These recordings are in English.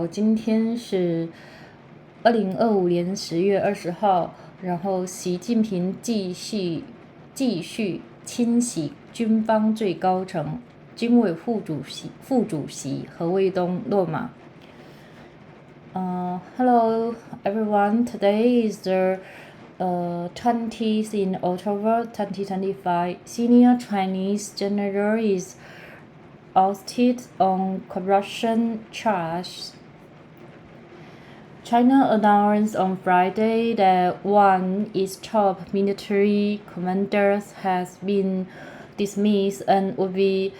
今天是2025年10月20号，然后习近平继续清洗军方最高层，军委副主席何卫东落马。Hello everyone. Today is the 20th in October 2025. Senior Chinese General Is Ousted on corruption charges. China announced on Friday that one of its top military commanders has been dismissed and would be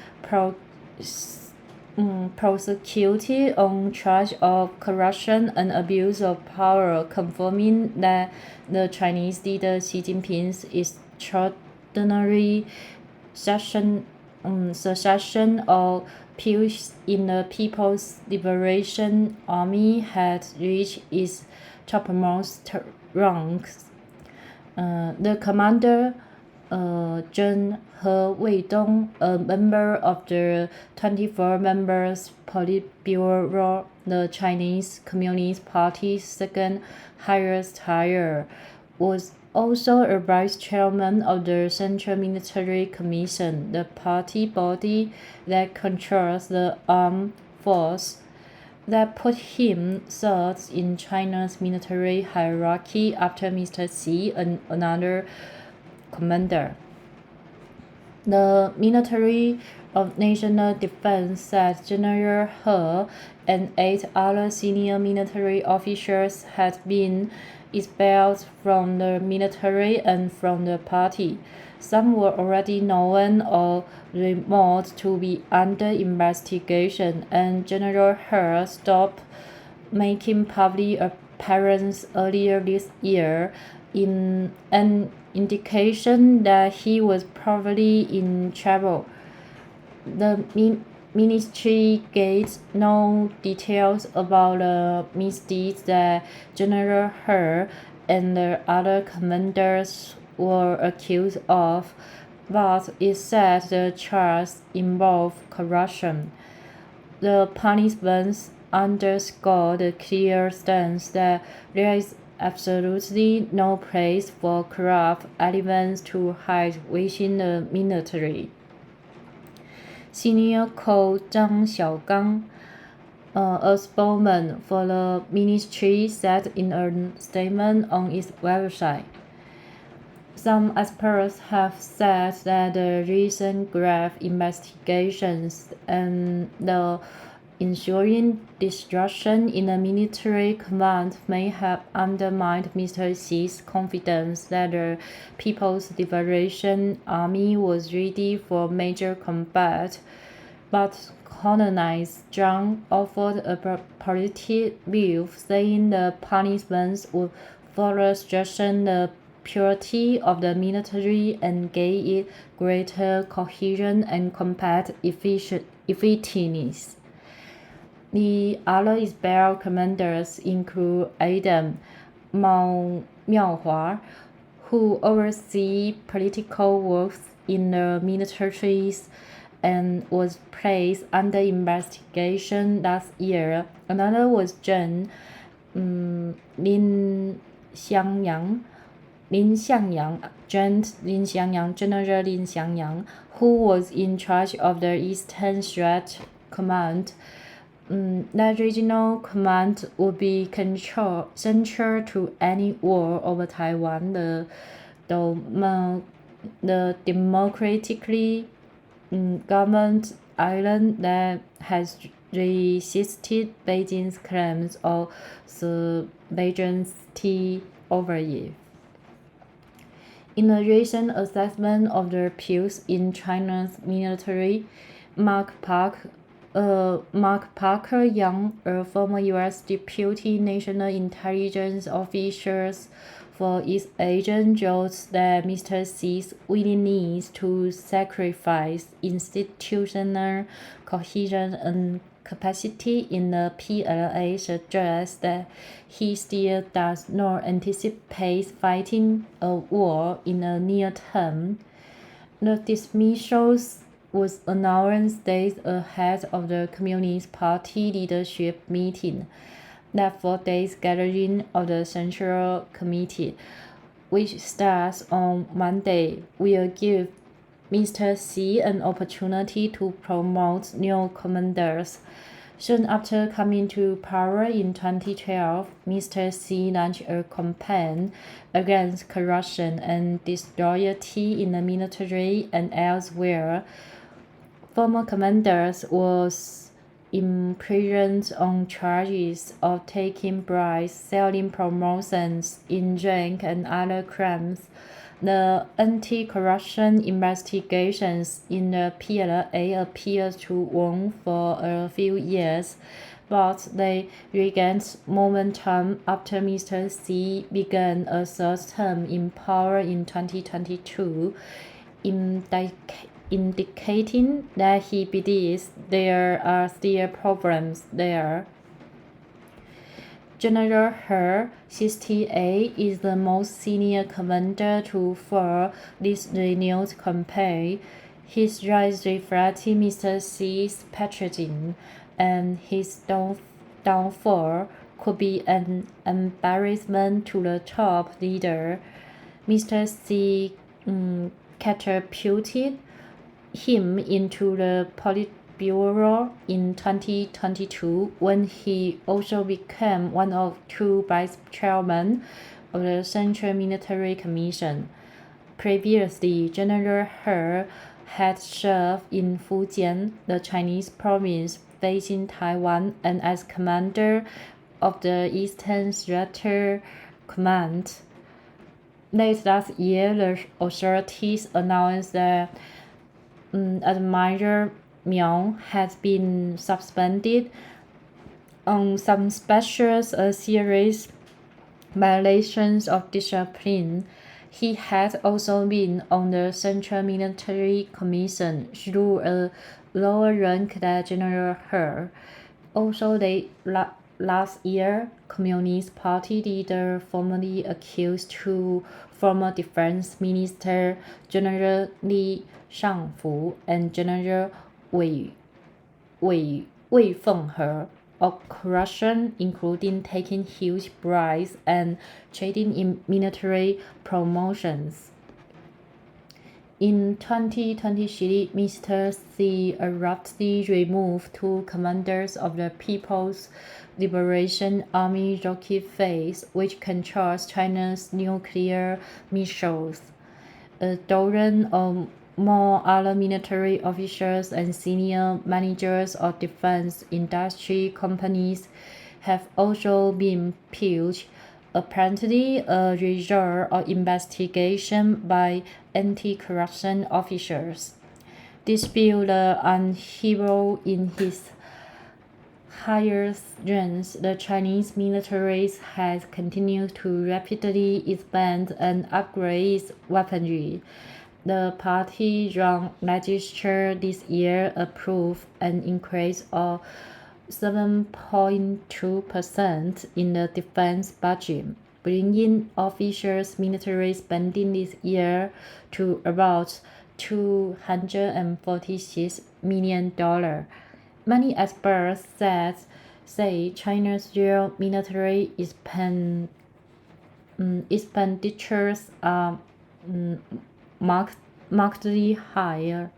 prosecuted on charge of corruption and abuse of power, confirming that the Chinese leader Xi Jinping's extraordinary secession of peace in the People's Liberation Army had reached its topmost ranks. The commander, General He Weidong, a member of the 24-member Politburo, the Chinese Communist Party's second highest tier, was also a vice chairman of the Central Military Commission, the party body that controls the armed force. That put him third in China's military hierarchy after Mr. Xi and another commander. The Ministry of National Defense said General He and 8 other senior military officials had been expelled from the military and from the party. Some were already known or rumored to be under investigation, and General He stopped making public appearances earlier this year in an indication that he was probably in trouble. The ministry gave no details about the misdeeds that General He and the other commanders were accused of, but it said the charges involved corruption. The punishments underscore the clear stance that there is absolutely no place for corrupt elements to hide within the military. Senior Co. Zhang Xiaogang, a spokesman for the ministry, said in a statement on its website. Some experts have said that the recent grave investigations and the ensuing disruption in the military command may have undermined Mr. Xi's confidence that the People's Liberation Army was ready for major combat. But Colonist Zhang offered a politic view, saying the punishments would further strengthen the purity of the military and gave it greater cohesion and combat effectiveness. The other expelled commanders include Adam Miaohua, who oversees political works in the militaries and was placed under investigation last year. Another was Lin Xiangyang, General Lin Xiangyang, who was in charge of the Eastern Strait Command. That regional command would be central to any war over Taiwan, the democratically governed island that has resisted Beijing's claims of sovereignty over it. In a recent assessment of the peace in China's military, Mark Parker Young, a former U.S. Deputy National Intelligence Officer for its agent, jokes that Mr. Xi's willingness to sacrifice institutional cohesion and capacity in the PLA suggests that he still does not anticipate fighting a war in the near term. The dismissals was announced days ahead of the Communist Party leadership meeting. That 4 days gathering of the Central Committee, which starts on Monday, will give Mr. Xi an opportunity to promote new commanders. Soon after coming to power in 2012, Mr. Xi launched a campaign against corruption and disloyalty in the military and elsewhere. Former commanders was imprisoned on charges of taking bribes, selling promotions in rank, and other crimes. The anti-corruption investigations in the PLA appeared to warn for a few years, but they regained momentum after Mr. Xi began a third term in power in 2022, indicating that he believes there are still problems there. General He, 68, is the most senior commander to fuel this renewed campaign. His rise reflecting Mr. Xi's patriotism, and his downfall could be an embarrassment to the top leader. Mr. Xi catapulted him into the Politburo in 2022 when he also became one of 2 vice chairmen of the Central Military Commission. Previously, General He had served in Fujian, the Chinese province facing Taiwan, and as commander of the Eastern Theater Command. Late last year, the authorities announced that Admiral Miao has been suspended on some special serious violations of discipline. He had also been on the Central Military Commission through a lower rank than General He. Also, last year, Communist Party leader formally accused 2 former Defense Minister, General Li Shangfu and General Wei Fenghe, of corruption, including taking huge bribes and trading in military promotions. In 2023, Mr. Xi abruptly removed 2 commanders of the People's Liberation Army rocket phase, which controls China's nuclear missiles. A dozen or more other military officials and senior managers of defense industry companies have also been purged, apparently a result of investigation by anti-corruption officials. Despite the upheaval in his highest ranks, the Chinese military has continued to rapidly expand and upgrade its weaponry. The party-run legislature this year approved an increase of 7.2% in the defense budget, bringing officials' military spending this year to about $246 million. Many experts say China's real military expenditures are markedly higher.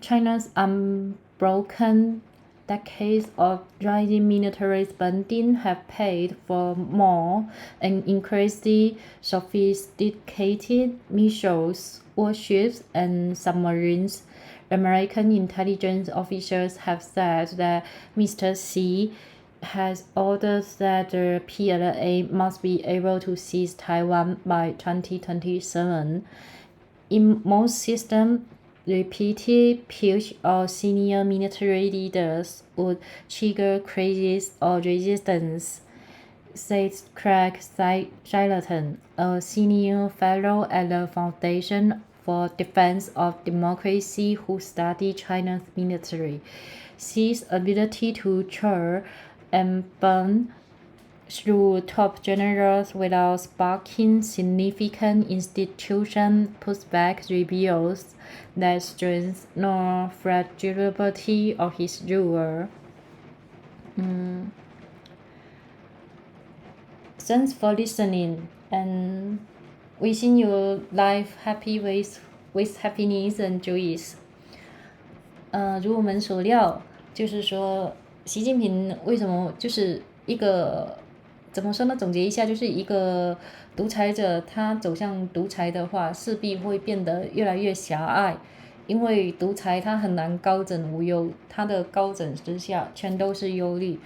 China's unbroken decades of rising military spending have paid for more and increasingly sophisticated missiles, warships, and submarines. American intelligence officials have said that Mr. Xi has ordered that the PLA must be able to seize Taiwan by 2027. In most systems, repeated purge of senior military leaders would trigger crisis or resistance, said Craig Shillington, a senior fellow at the Foundation for Defense of Democracy who studied China's military. Xi's ability to churn and burn through top generals without sparking significant institution pushback reveals neither strength nor fragility of his rule. Thanks for listening, and wishing your life happy with happiness and joys. 如我们所料，就是说，习近平为什么就是一个怎么说呢？总结一下，就是一个独裁者，他走向独裁的话，势必会变得越来越狭隘，因为独裁他很难高枕无忧，他的高枕之下全都是忧虑。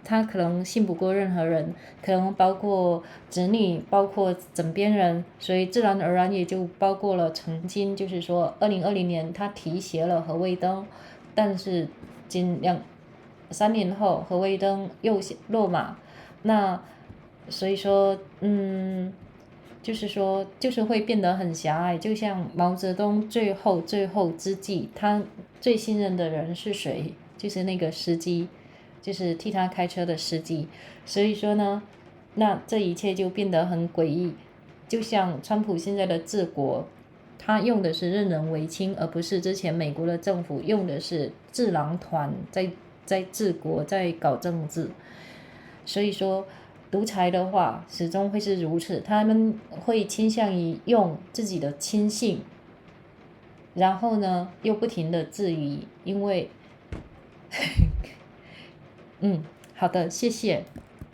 他可能信不过任何人，可能包括子女，包括枕边人，所以自然而然也就包括了曾经就是说2020年他提携了何卫东，但是3年后何卫东又落马，那所以说就是会变得很狭隘，就像毛泽东最后之际，他最信任的人是谁？就是那个司机。就是替他开车的司机，所以说呢，那这一切就变得很诡异。就像川普现在的治国，他用的是任人唯亲，而不是之前美国的政府用的是智囊团在治国，在搞政治。所以说，独裁的话始终会是如此，他们会倾向于用自己的亲信，然后呢又不停的质疑，因为好的，谢谢。